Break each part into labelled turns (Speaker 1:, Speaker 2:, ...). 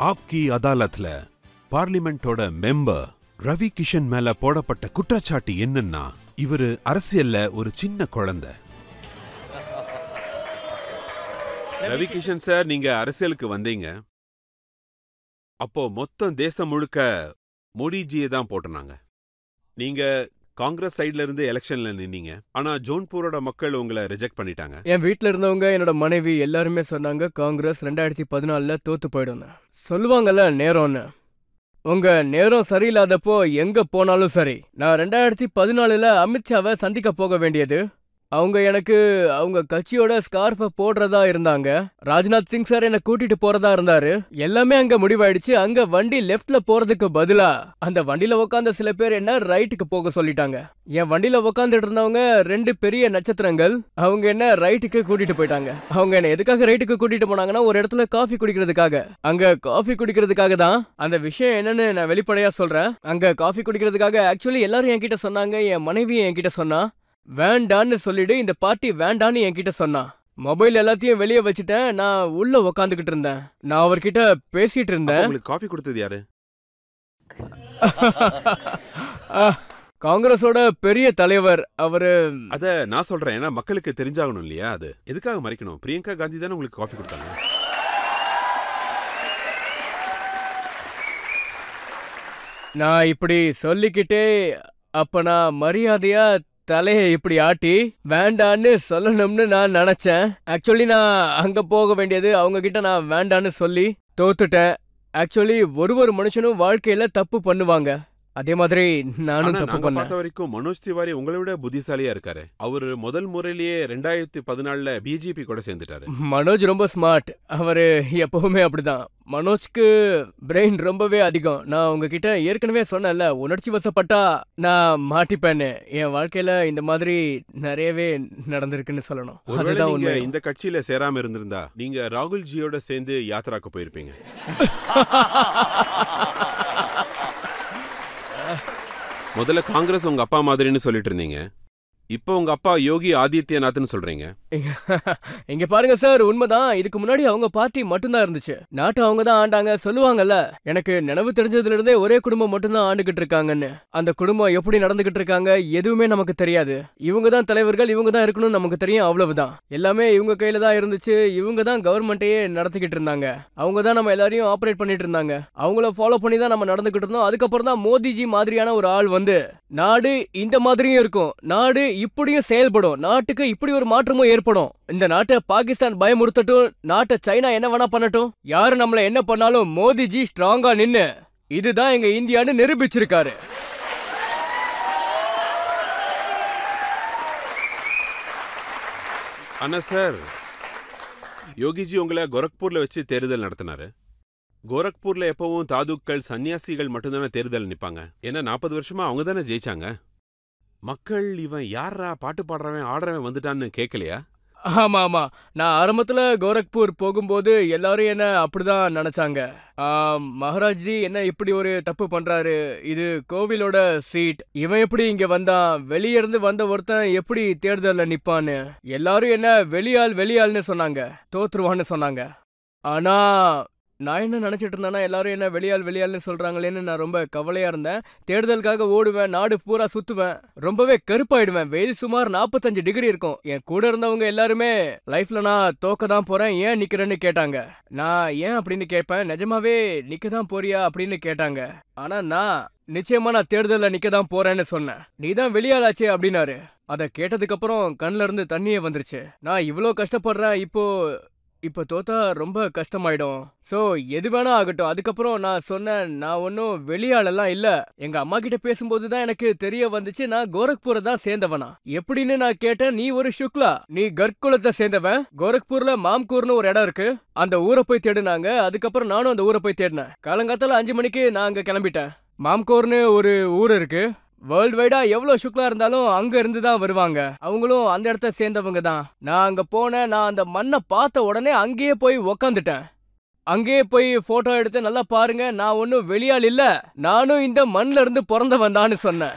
Speaker 1: ஆப்கி அதாலத்ல பார்லிமெண்டோட member Ravi Kishan மேல போடப்பட்ட குற்றச்சாட்டு என்னன்னா, இவரு அரசியல்ல ஒரு சின்ன குழந்தை. ரவி கிஷன் சார், நீங்க அரசியலுக்கு வந்தீங்க அப்போ மொத்தம் தேசம் முழுக்க மோடிஜியை தான் போட்டுனாங்க. நீங்க காங்கிரஸ் சைட்ல இருந்து எலெக்ஷன்ல நின்னீங்க. ஆனா ஜோன்பூரோட மக்கள் உங்களை ரிஜெக்ட் பண்ணிட்டாங்க.
Speaker 2: என் வீட்டுல இருந்தவங்க, என்னோட மனைவி எல்லாருமே சொன்னாங்க காங்கிரஸ் 2014 தோத்து போயிடும். சொல்லுவாங்கல்ல நேரம்னு. உங்க நேரம் சரியில்லாதப்போ எங்க போனாலும் சரி. நான் 2014 அமித்ஷாவை சந்திக்க போக வேண்டியது. அவங்க எனக்கு அவங்க கட்சியோட ஸ்கார்ஃப போடுறதா இருந்தாங்க. ராஜ்நாத் சிங் சார் என்ன கூட்டிட்டு போறதா இருந்தாரு. எல்லாமே அங்க முடிவாயிடுச்சு. அங்க வண்டி லெஃப்ட்ல போறதுக்கு பதிலா அந்த வண்டியில உட்கார்ந்த சில பேர் என்ன ரைட்டுக்கு போக சொல்லிட்டாங்க. என் வண்டியில உட்காந்துட்டு இருந்தவங்க 2 பெரிய நட்சத்திரங்கள். அவங்க என்ன ரைட்டுக்கு கூட்டிட்டு போயிட்டாங்க. அவங்க என்ன எதுக்காக ரைட்டுக்கு கூட்டிட்டு போனாங்கன்னா, ஒரு இடத்துல காஃபி குடிக்கிறதுக்காக. அங்க காஃபி குடிக்கிறதுக்காக தான். அந்த விஷயம் என்னன்னு நான் வெளிப்படையா சொல்றேன். அங்க காஃபி குடிக்கிறதுக்காக ஆக்சுவலி எல்லாரும் என்கிட்ட சொன்னாங்க. என் மனைவி என்கிட்ட சொன்னா, வேண்டான்னு சொல்லிடு, இந்த பார்ட்டி வேண்டான்னு என்கிட்ட சொன்னா. மொபைல் எல்லாத்தையும் வெளியே வச்சுட்டேன். நான் உள்ள உக்காந்துக்கிட்டு இருந்தேன். நான் அவர்கிட்ட பேசிட்டு இருந்தேன்.
Speaker 1: உங்களுக்கு காஃபி கொடுத்தது யாரு?
Speaker 2: காங்கிரஸோட பெரிய தலைவர் அவரு.
Speaker 1: அத நான் சொல்றேன், ஏன்னா மக்களுக்கு தெரிஞ்சாகணும் இல்லையா? அது எதுக்காக மறைக்கணும்? பிரியங்கா காந்தி தானே உங்களுக்கு காஃபி கொடுத்தாங்க.
Speaker 2: நான் இப்படி சொல்லிக்கிட்டே அப்ப நான் மரியாதையா தலையை இப்படி ஆட்டி வேண்டான்னு சொல்லணும்னு நான் நினைச்சேன். ஆக்சுவலி நான் அங்க போக வேண்டியது. அவங்க கிட்ட நான் வேண்டான்னு சொல்லி தோத்துட்டேன். ஆக்சுவலி ஒரு மனுஷனும் வாழ்க்கையில தப்பு பண்ணுவாங்க. அதே மாதிரி நானும் தப்பு பண்ணேன்.
Speaker 1: பார்த்த வரைக்கும் மனோஜ் திவாரி உங்களை விட புத்திசாலியா இருக்காரு. அவரு முதல் முறையிலேயே 2014 பிஜேபி கூட சேர்ந்துட்டாரு.
Speaker 2: மனோஜ் ரொம்ப ஸ்மார்ட். அவரு எப்பவுமே அப்படிதான். மனோஜ்க்கு பிரெயின் ரொம்பவே அதிகம். நான் உங்ககிட்ட ஏற்கனவே சொன்னேன்ல, உணர்ச்சி வசப்பட்டா நான் மாட்டிப்பேன்னு. என் வாழ்க்கையில இந்த மாதிரி நிறையவே நடந்திருக்குன்னு சொல்லணும். அதுதான் உண்மை.
Speaker 1: இந்த கட்சியில சேராம இருந்திருந்தா நீங்க ராகுல்ஜியோட சேர்ந்து யாத்திராக்கு போயிருப்பீங்க. முதல்ல காங்கிரஸ் உங்க அப்பா மாதிரின்னு சொல்லிட்டு இருந்தீங்க. இப்போ உங்க அப்பா யோகி ஆதித்யநாத்னு சொல்றீங்க.
Speaker 2: இங்க பாருங்க சார், உண்மைதான். இதுக்கு முன்னாடி அவங்க பார்ட்டி மட்டும்தான் இருந்துச்சு. நாட்டை அவங்க தான் ஆண்டாங்க. சொல்லுவாங்கல்ல, எனக்கு நினைவு தெரிஞ்சதுல இருந்தே ஒரே குடும்பம் மட்டும்தான் ஆண்டுகிட்டு இருக்காங்கன்னு. அந்த குடும்பம் எப்படி நடந்துகிட்டு இருக்காங்க எதுவுமே நமக்கு தெரியாது. இவங்க தான் தலைவர்கள், இவங்க தான் இருக்கணும்னு நமக்கு தெரியும், அவ்வளவுதான். எல்லாமே இவங்க கையில தான் இருந்துச்சு. இவங்க தான் கவர்மெண்ட்டையே நடத்திக்கிட்டு இருந்தாங்க. அவங்க தான் நம்ம எல்லாரையும் ஆப்ரேட் பண்ணிட்டு இருந்தாங்க. அவங்கள ஃபாலோ பண்ணி தான் நம்ம நடந்துகிட்டு இருந்தோம். அதுக்கப்புறம் தான் மோடிஜி மாதிரியான ஒரு ஆள் வந்து, நாடு இந்த மாதிரியும் இருக்கும், நாடு இப்படியும் செயல்படும், நாட்டுக்கு இப்படி ஒரு மாற்றமும் ஏற்படும், இந்த நாட்டை பாகிஸ்தான் பயமுறுத்தட்டும், நாட்டை சைனா என்ன வேணா பண்ணட்டும், யாரு நம்மள என்ன பண்ணாலும் மோடிஜி ஸ்ட்ராங்கா நின்னு இதுதான் எங்க இந்தியான்னு நிரூபிச்சிருக்காரு.
Speaker 1: ஆனா சார், யோகிஜி உங்களை கோரக்பூர்ல வச்சு தேர்தல் நடத்தினாரு. கோரக்பூர்ல எப்பவும் தாதுக்கள், சன்னியாசிகள் மட்டும்தானே தேர்தல் நிப்பாங்க. ஏன்னா 40 வருஷமா அவங்க தானே ஜெயிச்சாங்க. மக்கள் இவன் யாரா பாட்டு பாடுறவன் ஆடுறவன் வந்துட்டான்னு கேட்கலையா?
Speaker 2: ஆமா ஆமா, நான் ஆரம்பத்துல கோரக்பூர் போகும்போது எல்லாரும் என்ன அப்படிதான் நினைச்சாங்க. மகாராஜ்ஜி என்ன இப்படி ஒரு தப்பு பண்றாரு, இது கோவிலோட சீட், இவன் எப்படி இங்க வந்தான், வெளியே இருந்து வந்த ஒருத்தன் எப்படி தேர்தல்ல நிப்பான்னு எல்லாரும் என்ன வெளியாள்னு சொன்னாங்க, தோத்துருவான்னு சொன்னாங்க. ஆனா நான் என்ன நினைச்சிட்டு இருந்தேன்னா, எல்லாரும் என்ன வெளியாள்னு சொல்றாங்களேன்னு நான் ரொம்ப கவலையா இருந்தேன். தேர்தலுக்காக ஓடுவேன், நாடு பூரா சுத்துவேன், ரொம்பவே கருப்பாயிடுவேன். வெயில் சுமார் 45 டிகிரி இருக்கும். என் கூட இருந்தவங்க எல்லாருமே லைஃப்ல நான் தோக்க தான் போறேன், ஏன் நிக்கிறேன்னு கேட்டாங்க. நான் ஏன் அப்படின்னு கேட்பேன், நிஜமாவே நிக்க தான் போறியா அப்படின்னு கேட்டாங்க. ஆனா நான் நிச்சயமா நான் தேர்தல்ல நிக்க தான் போறேன்னு சொன்னேன். நீ தான் வெளியாளாச்சே அப்படின்னாரு. அதை கேட்டதுக்கு அப்புறம் கண்ணுல இருந்து தண்ணியே வந்துருச்சு. நான் இவ்வளோ கஷ்டப்படுறேன், இப்போ தோத்தா ரொம்ப கஷ்டமாயிடும். சோ எது வேணா ஆகட்டும். அதுக்கப்புறம் நான் சொன்னேன், நான் ஒன்னும் வெளியாளெல்லாம் இல்ல. எங்க அம்மா கிட்ட பேசும்போதுதான் எனக்கு தெரிய வந்துச்சு, நான் கோரக்பூரை தான் சேர்ந்தவனா எப்படின்னு நான் கேட்டேன். நீ ஒரு சுக்லா, நீ கர்குலத்தை சேர்ந்தவன். கோரக்பூர்ல மாம்கூர்னு ஒரு இடம் இருக்கு, அந்த ஊரை போய் தேடுனாங்க. அதுக்கப்புறம் நானும் அந்த ஊரை போய் தேடினேன். காலங்காத்தால 5 மணிக்கு நான் அங்க கிளம்பிட்டேன். மாம்கூர்னு ஒரு ஊர் இருக்கு. வேர்ல்டு வைடா எவ்வளவு சுக்லா இருந்தாலும் அங்க இருந்து தான் வருவாங்க. அவங்களும் அந்த இடத்த சேர்ந்தவங்க தான். நான் அங்க போனேன். நான் அந்த மண்ணை பார்த்த உடனே அங்கேயே போய் உக்காந்துட்டேன். அங்கேயே போய் போட்டோ எடுத்து, நல்லா பாருங்க, நான் ஒன்னும் வெளியாள் இல்ல, நானும் இந்த மண்ல இருந்து பிறந்தவன் தான் சொன்னேன்.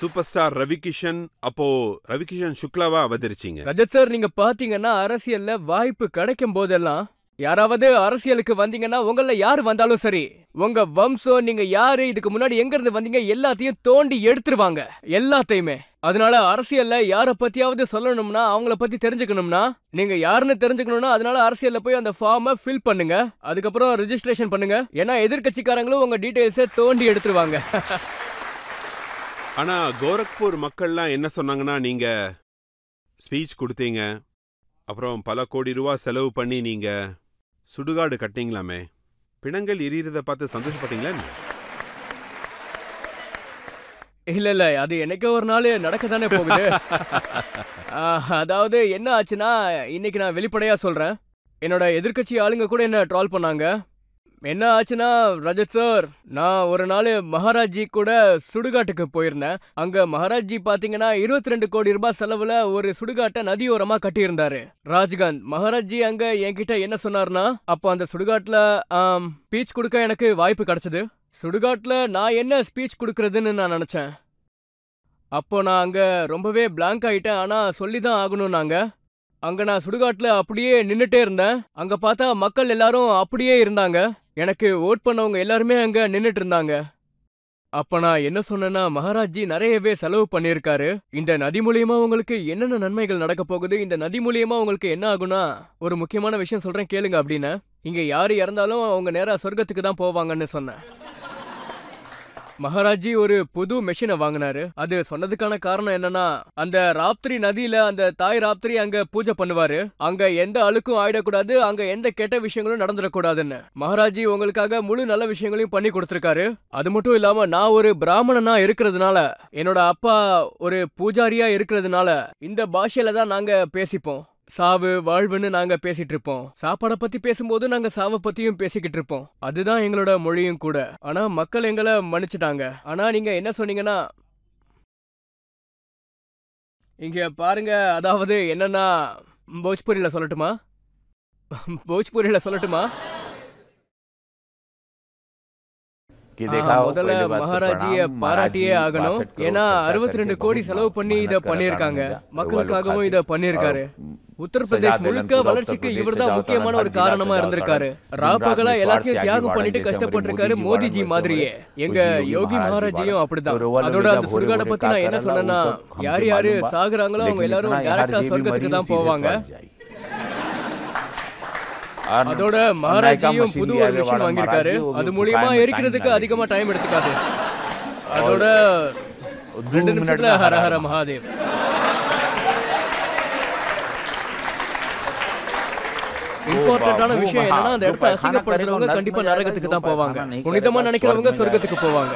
Speaker 1: சூப்பர் ஸ்டார் ரவிகிஷன் அப்போ ரவிகிஷன் சுக்லாவா அவதரிச்சீங்க.
Speaker 2: ரஜத் சார், நீங்க பாத்தீங்கன்னா அரசியல்ல வாய்ப்பு கிடைக்கும் போதெல்லாம் யாராவது அரசியலுக்கு வந்தீங்கன்னா உங்கள யாரு வந்தாலும் சரி, உங்க வம்சம், நீங்க யாரு, இதுக்கு முன்னாடி எங்க இருந்து வந்தீங்க எல்லாத்தையும் தோண்டி எடுத்துருவாங்க, எல்லாத்தையுமே. அதனால அரசியல்ல யார பத்தியாவது சொல்லணும்னா, அவங்கள பத்தி தெரிஞ்சுக்கணும்னா, நீங்க யாருன்னு தெரிஞ்சுக்கணும்னா, அதனால அரசியல்ல போய் அந்த ஃபார்மை ஃபில் பண்ணுங்க, அதுக்கப்புறம் ரெஜிஸ்ட்ரேஷன் பண்ணுங்க. ஏன்னா எதிர்கட்சிக்காரங்களும் உங்க டீடைல்ஸை தோண்டி எடுத்துருவாங்க.
Speaker 1: ஆனா கோரக்பூர் மக்கள்லாம் என்ன சொன்னாங்கன்னா, நீங்க ஸ்பீச் கொடுத்தீங்க, அப்புறம் பல கோடி ரூபா செலவு பண்ணி நீங்க சுடுகாடு கட்டிங்களாமே, பிணங்கள் எரியறத பார்த்து சந்தோஷப்பட்டீங்களா?
Speaker 2: இல்ல, அது என்னைக்கோ ஒரு நாள் நடக்க தானே போகுது. அதாவது என்ன ஆச்சுன்னா, இன்னைக்கு நான் வெளிப்படையா சொல்றேன், என்னோட எதிர்கட்சி ஆளுங்க கூட என்ன ட்ரால் பண்ணாங்க. என்ன ஆச்சுன்னா ரஜத் சார், நான் ஒரு நாள் மகாராஜ்ஜி கூட சுடுகாட்டுக்கு போயிருந்தேன். அங்க மகாராஜ்ஜி பாத்தீங்கன்னா 22 கோடி ரூபாய் செலவுல ஒரு சுடுகாட்டை நதியோரமா கட்டியிருந்தாரு. ராஜ்காந்த் மகாராஜ்ஜி அங்க என்கிட்ட என்ன சொன்னார்னா, அப்போ அந்த சுடுகாட்டுல ஸ்பீச் கொடுக்க எனக்கு வாய்ப்பு கிடைச்சது. சுடுகாட்டுல நான் என்ன ஸ்பீச் கொடுக்கறதுன்னு நான் நினைச்சேன். அப்போ நான் அங்க ரொம்பவே பிளாங்க் ஆயிட்டேன். ஆனா சொல்லிதான் ஆகணும். அங்க நான் சுடுகாட்டுல அப்படியே நின்னுட்டே இருந்தேன். அங்க பார்த்தா மக்கள் எல்லாரும் அப்படியே இருந்தாங்க. எனக்கு ஓட் பண்ணவங்க எல்லாருமே அங்க நின்னுட்டு இருந்தாங்க. அப்ப நான் என்ன சொன்னேன்னா, மகாராஜ்ஜி நிறையவே செலவு பண்ணியிருக்காரு. இந்த நதி மூலியமா உங்களுக்கு என்னென்ன நன்மைகள் நடக்க போகுது, இந்த நதி மூலியமா உங்களுக்கு என்ன ஆகுனா, ஒரு முக்கியமான விஷயம் சொல்றேன் கேளுங்க அப்படின்னு. இங்க யாரு இறந்தாலும் அவங்க நேரா சொர்க்கத்துக்கு தான் போவாங்கன்னு சொன்னேன். மகாராஜ்ஜி ஒரு புது மெஷினை வாங்கினாரு. அது சொன்னதுக்கான காரணம் என்னன்னா, அந்த ராப்திரி நதியில அந்த தாய் ராப்திரி அங்க பூஜை பண்ணுவாரு. அங்க எந்த அழுக்கும் ஆயிடக்கூடாது, அங்க எந்த கெட்ட விஷயங்களும் நடந்துடக்கூடாதுன்னு மகாராஜ்ஜி உங்களுக்காக முழு நல்ல விஷயங்களையும் பண்ணி கொடுத்திருக்காரு. அது மட்டும் இல்லாம நான் ஒரு பிராமணனா இருக்கிறதுனால, என்னோட அப்பா ஒரு பூஜாரியா இருக்கிறதுனால இந்த பாஷையில தான் நாங்க பேசிப்போம். சாவு வாழ்வுன்னு நாங்க பேசிட்டு இருப்போம். சாப்பாட பத்தி பேசும்போது நாங்க சாவை பத்தியும் பேசிக்கிட்டு இருப்போம். அதுதான் எங்களோட மொழியும் கூட. ஆனா மக்கள் எங்களை மன்னிச்சுட்டாங்க. ஆனா நீங்க என்ன சொன்னீங்கன்னா, இங்க பாருங்க, அதாவது என்னன்னா, போஜ்பூரியில சொல்லட்டுமா? போஜ்பூரியில சொல்லட்டுமா? முதல்ல மகாராஜிய பாராட்டியே ஆகணும். ஏன்னா 62 கோடி செலவு பண்ணி இத பண்ணிருக்காங்க. மக்களுக்காகவும் இத பண்ணிருக்காரு. உத்தரப்பிரதேஷ் முழுக்க வளர்ச்சிக்கு இவர்தான் முக்கியமான ஒரு காரணமா இருந்திருக்காரு. ராப்பகலா எல்லாத்தையும் தியாகம் பண்ணிட்டு கஷ்டப்பட்டிருக்காரு, மோடிஜி மாதிரியே. எங்க யோகி மகாராஜியும் அப்படிதான். அதோட அந்த சுடுகாடை பத்தி நான் என்ன சொன்னேன்னா, யார் யாரு சாகுறாங்களோ அவங்க எல்லாரும் டைரக்டா சொர்க்கத்துக்கு தான் போவாங்க. அதோட மகாராஜியும் புது ஒரு மிஷின் வாங்கியிருக்காரு. அது மூலியமா எரிக்கிறதுக்கு அதிகமா டைம் எடுத்துக்காது. அதோட 2 நிமிஷத்துல ஹர ஹர மகாதேவ். இம்பார்ட்டன்டான விஷயம் என்னன்னா, அந்த இடத்த அசிங்கப்படுத்துறவங்க கண்டிப்பா நரகத்துக்கு தான் போவாங்க. புனிதமா நினைக்கிறவங்க சொர்க்கத்துக்கு போவாங்க.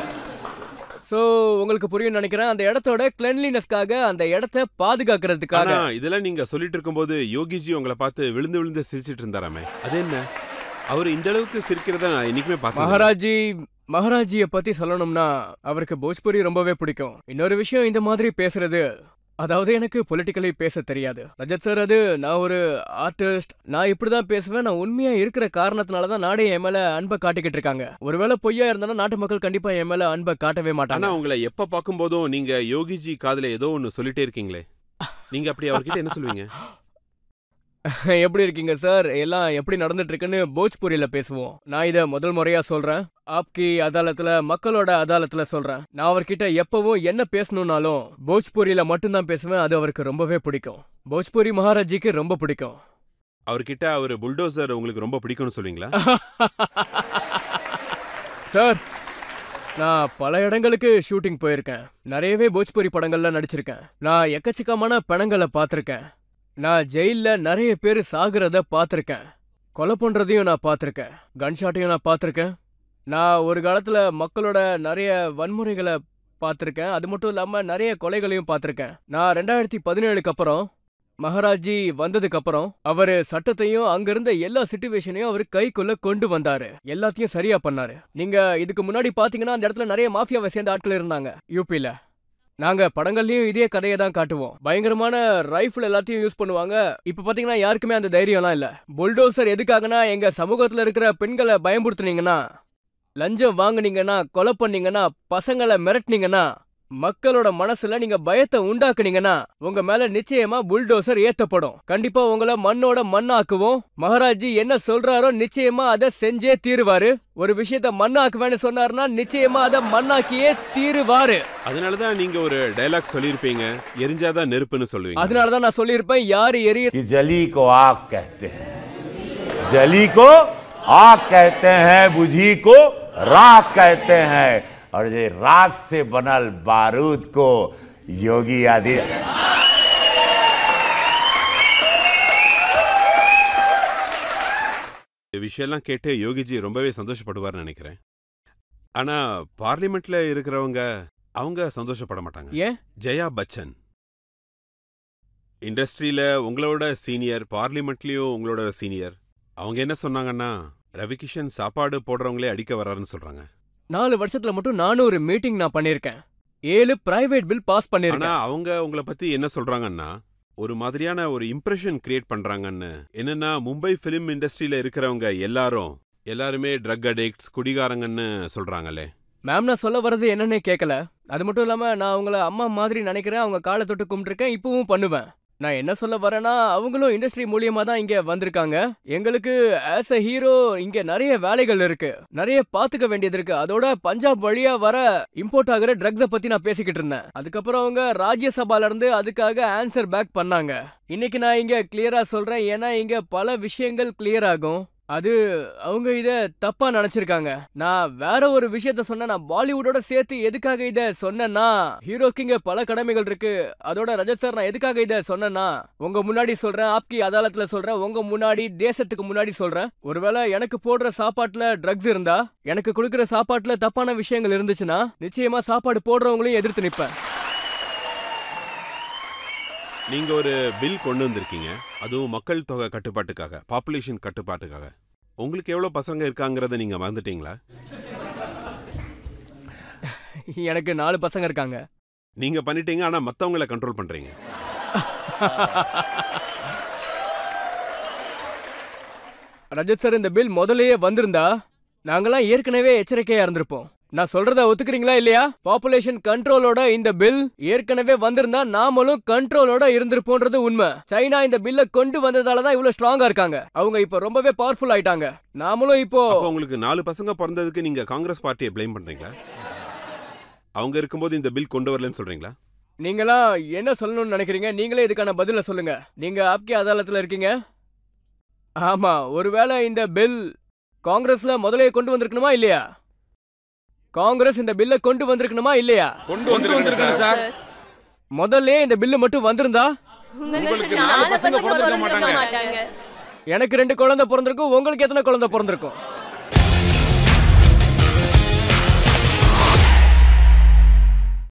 Speaker 2: சோ உங்களுக்கு புரியும் நினைக்கிறேன். அந்த இடத்தோட கிளென்லினஸ்க்காக, அந்த இடத்தை பாதுகாக்கிறதுக்காக.
Speaker 1: இதெல்லாம் நீங்க சொல்லிட்டு இருக்கும்போது யோகிஜி உங்களை பார்த்து விழுந்து விழுந்து சிரிச்சிட்டு இருந்தாராமே, அது என்ன? அவர் இந்த அளவுக்கு சிரிக்கிறத நான் என்னைக்குமே பார்த்தேன்.
Speaker 2: மகாராஜிய பத்தி சொல்லணும்னா, அவருக்கு போஜ்பூரி ரொம்பவே பிடிக்கும். இன்னொரு விஷயம், இந்த மாதிரி பேசுறது, அதாவது எனக்கு பொலிட்டிக்கலி பேச தெரியாது ரஜத் சார். அது நான் ஒரு ஆர்டிஸ்ட், நான் இப்படிதான் பேசுவேன். நான் உண்மையா இருக்கிற காரணத்தினாலதான் நாடே என் மேல அன்பை காட்டிக்கிட்டு இருக்காங்க. ஒருவேளை பொய்யா இருந்தாலும் நாட்டு மக்கள் கண்டிப்பா என் மேல அன்பை காட்டவே மாட்டாங்க.
Speaker 1: ஆனா உங்களை எப்ப பார்க்கும் போதும் நீங்க யோகிஜி காதுல ஏதோ ஒன்னு சொல்லிட்டே இருக்கீங்களே, நீங்க அப்படி அவர்கிட்ட என்ன சொல்லுவீங்க?
Speaker 2: எப்படி இருக்கீங்க சார், எல்லாம் எப்படி நடந்துட்டு இருக்குன்னு போஜ்பூரியில பேசுவோம். நான் இத முதல் முறையா சொல்றேன். ஆப்கி அதாலத்துல, மக்களோட அதாலத்துல சொல்றேன். நான் அவர்கிட்ட எப்பவும் என்ன பேசணும்னாலும் போஜ்பூரியில மட்டும்தான் பேசுவேன். அது அவருக்கு ரொம்பவே பிடிக்கும். போஜ்பூரி மகாராஜிக்கு ரொம்ப பிடிக்கும்.
Speaker 1: அவர்கிட்ட அவர் புல்டோசர் உங்களுக்கு ரொம்ப பிடிக்கும்னு சொல்லுவீங்களா?
Speaker 2: சார், நான் பல இடங்களுக்கு ஷூட்டிங் போயிருக்கேன். நிறையவே போஜ்பூரி படங்கள்ல நடிச்சிருக்கேன். நான் எக்கச்சக்கமான படங்களை பார்த்திருக்கேன். நான் ஜெயில்ல நிறைய பேர் சாகுறத பார்த்திருக்கேன். கொலை பண்றதையும் நான் பார்த்திருக்கேன். கன்ஷாட்டையும் நான் பார்த்திருக்கேன். நான் ஒரு காலத்துல மக்களோட நிறைய வன்முறைகளை பார்த்திருக்கேன். அது மட்டும் இல்லாம நிறைய கொலைகளையும் பார்த்திருக்கேன். நான் 2017க்கு அப்புறம், மகாராஜி வந்ததுக்கு அப்புறம், அவரு சட்டத்தையும் அங்கிருந்த எல்லா சிச்சுவேஷனையும் அவரு கைக்குள்ள கொண்டு வந்தாரு. எல்லாத்தையும் சரியா பண்ணாரு. நீங்க இதுக்கு முன்னாடி பாத்தீங்கன்னா அந்த இடத்துல நிறைய மாஃபியாவை சேர்ந்த ஆட்கள் இருந்தாங்க யூபில. நாங்க படங்கள்லயும் இதே கதையை தான் காட்டுவோம். பயங்கரமான ரைஃபிள் எல்லாத்தையும் யூஸ் பண்ணுவாங்க. இப்ப பாத்தீங்கன்னா யாருக்குமே அந்த தைரியம்லாம் இல்ல. புல்டோசர் எதுக்காகனா, எங்க சமூகத்துல இருக்கிற பெண்களை பயமுறுத்துனீங்கன்னா, லஞ்சம் வாங்குனீங்கன்னா, கொலை பண்ணீங்கன்னா, பசங்களை மிரட்டினீங்கன்னா, மக்களோட மனசுல நீங்க பயத்தை உண்டாக்குனீங்கன்னா உங்க மேல நிச்சயமா புல்டோசர் ஏத்தப்படும். கண்டிப்பா உங்களை மண்ணோட மண்ணாக்குவோம். மகாராஜ்ஜி என்ன சொல்றாரோ நிச்சயமா அதை செஞ்சே தீருவாரு. ஒரு விஷயத்த மண்ணாக்குவேன்னு சொன்னாருன்னா நிச்சயமா அதை மண்ணாக்கியே தீருவாரு.
Speaker 1: அதனாலதான் நீங்க ஒரு டயலாக் சொல்லியிருப்பீங்க, எரிஞ்சாதான் நெருப்புன்னு சொல்லுவீங்க.
Speaker 2: அதனாலதான் நான் சொல்லியிருப்பேன், யாரு எரிய
Speaker 3: जली को आग कहते हैं, जली को आग कहते हैं, बुझी को राख कहते हैं, और ये राख से बनल बारूद को योगी आदि
Speaker 1: இந்த விஷயம்லாம் கேட்டு யோகிஜி ரொம்பவே சந்தோஷப்படுவார்னு நினைக்கிறேன். ஆனா பார்லிமெண்ட்ல இருக்கிறவங்க அவங்க சந்தோஷப்பட மாட்டாங்க.
Speaker 2: ஏன்?
Speaker 1: ஜெயா பச்சன் இண்டஸ்ட்ரியில உங்களோட சீனியர், பார்லிமெண்ட்லயும் உங்களோட சீனியர். அவங்க என்ன சொன்னாங்கன்னா, ரவிகிஷன் சாப்பாடு போடுறவங்களே அடிக்க வர்றாருன்னு சொல்றாங்க.
Speaker 2: 4 வருஷத்துல மட்டும் 400 மீட்டிங் நான் பண்ணிருக்கேன். 7 பிரைவேட் பில் பாஸ்
Speaker 1: ஆனா
Speaker 2: பண்ணிருக்கேன்.
Speaker 1: அவங்க உங்களை பத்தி என்ன சொல்றாங்கன்னா, ஒரு மாதிரியான ஒரு இம்ப்ரெஷன் கிரியேட் பண்றாங்கன்னு. என்னன்னா, மும்பை பிலிம் இண்டஸ்ட்ரியில இருக்கிறவங்க எல்லாருமே ட்ரக் அடிக்ட்ஸ், குடிகாரங்கன்னு சொல்றாங்களே.
Speaker 2: மேம், நான் சொல்ல வர்றது என்னன்னே கேட்கல. அது மட்டும் இல்லாம நான் அவங்கள அம்மா மாதிரி நினைக்கிறேன். அவங்க காலை தொட்டு கும்பிட்டுருக்கேன், இப்பவும் பண்ணுவேன். நான் என்ன சொல்ல வரேன்னா, அவங்களும் இண்டஸ்ட்ரி மூலியமா தான் இங்க வந்திருக்காங்க. எங்களுக்கு ஆஸ் அ ஹீரோ இங்க நிறைய வேலைகள் இருக்கு, நிறைய பாத்துக்க வேண்டியது இருக்கு. அதோட பஞ்சாப் வழியா வர இம்போர்ட் ஆகுற ட்ரக்ஸ பத்தி நான் பேசிக்கிட்டு இருந்தேன். அதுக்கப்புறம் அவங்க ராஜ்யசபால இருந்து அதுக்காக ஆன்சர் பேக் பண்ணாங்க. இன்னைக்கு நான் இங்க கிளியரா சொல்றேன், ஏன்னா இங்க பல விஷயங்கள் கிளியர் ஆகும். அது அவங்க இத தப்பா நினைச்சிருக்காங்க. நான் வேற ஒரு விஷயத்த சொன்னேன். நான் பாலிவுட்டோட சேர்த்து எதுக்காக இத சொன்னேன்னா, ஹீரோக்கு இங்க பல கடமைகள் இருக்கு. அதோட ரஜத் சார், நான் எதுக்காக இத சொன்னேன்னா, உங்க முன்னாடி சொல்றேன், ஆப்கி அதாலத்துல சொல்றேன், உங்க முன்னாடி, தேசத்துக்கு முன்னாடி சொல்றேன். ஒருவேளை எனக்கு போடுற சாப்பாட்டுல ட்ரக்ஸ் இருந்தா, எனக்கு கொடுக்குற சாப்பாட்டுல தப்பான விஷயங்கள் இருந்துச்சுன்னா, நிச்சயமா சாப்பாடு போடுறவங்களையும் எதிர்த்து நிப்பேன்.
Speaker 1: நீங்க ஒரு பில் கொண்டு வந்திருக்கீங்க, அதுவும் மக்கள் தொகை கட்டுப்பாட்டுக்காக, பாப்புலேஷன் கட்டுப்பாட்டுக்காக. உங்களுக்கு எவ்வளவு பசங்க இருக்காங்கறத நீங்க மறந்துட்டீங்களா?
Speaker 2: எனக்கு 4 பசங்க இருக்காங்க.
Speaker 1: நீங்க பண்ணிட்டீங்க, ஆனா மத்தவங்களை கண்ட்ரோல் பண்றீங்க.
Speaker 2: ரஜத் சார், இந்த பில் முதல்லயே வந்திருந்தா நாங்கெல்லாம் ஏற்கனவே எச்சரிக்கையா இருந்திருப்போம். நான் சொல்றத ஒத்துக்கிறீங்களா இல்லையா? பாப்புலேஷன் கண்ட்ரோலோட இந்த பில் ஏற்கனவே வந்திருந்தா நாமளும் கண்ட்ரோலோட இருந்திருப்போன்றது உண்மை. சைனா இந்த பில்ல கொண்டு வந்ததாலதான் இவ்வளவு ஸ்ட்ராங்கா இருக்காங்க. அவங்க இப்ப ரொம்பவே பவர்ஃபுல் ஆயிட்டாங்க. நாமளும் இப்போ
Speaker 1: உங்களுக்கு 4 பசங்க பிறந்ததுக்கு நீங்க காங்கிரஸ் பார்ட்டியை ப்ளேம் பண்றீங்களா? அவங்க இருக்கும்போது இந்த பில் கொண்டு வரலன்னு சொல்றீங்களா?
Speaker 2: நீங்களாம் என்ன சொல்லணும்னு நினைக்கிறீங்க? நீங்களே இதுக்கான பதில சொல்லுங்க. நீங்க ஆப்கி அதாலத்துல இருக்கீங்க. ஆமா, ஒருவேளை இந்த பில் காங்கிரஸ்ல முதலே கொண்டு வந்திருக்கணுமா இல்லையா? காங்கிரஸ் இந்த பில்ல கொண்டு வந்திருக்கணுமா இல்லையா?
Speaker 4: கொண்டு வந்திருக்கணும் சார்.
Speaker 2: முதல்ல இந்த பில்லு மட்டும் வந்திருந்தா
Speaker 4: உங்களுக்கு 4 பசங்க பிறந்திருக்க மாட்டாங்க.
Speaker 2: எனக்கு 2 குழந்தை பிறந்திருக்கும், உங்களுக்கு எத்தனை குழந்தை பிறந்திருக்கும்?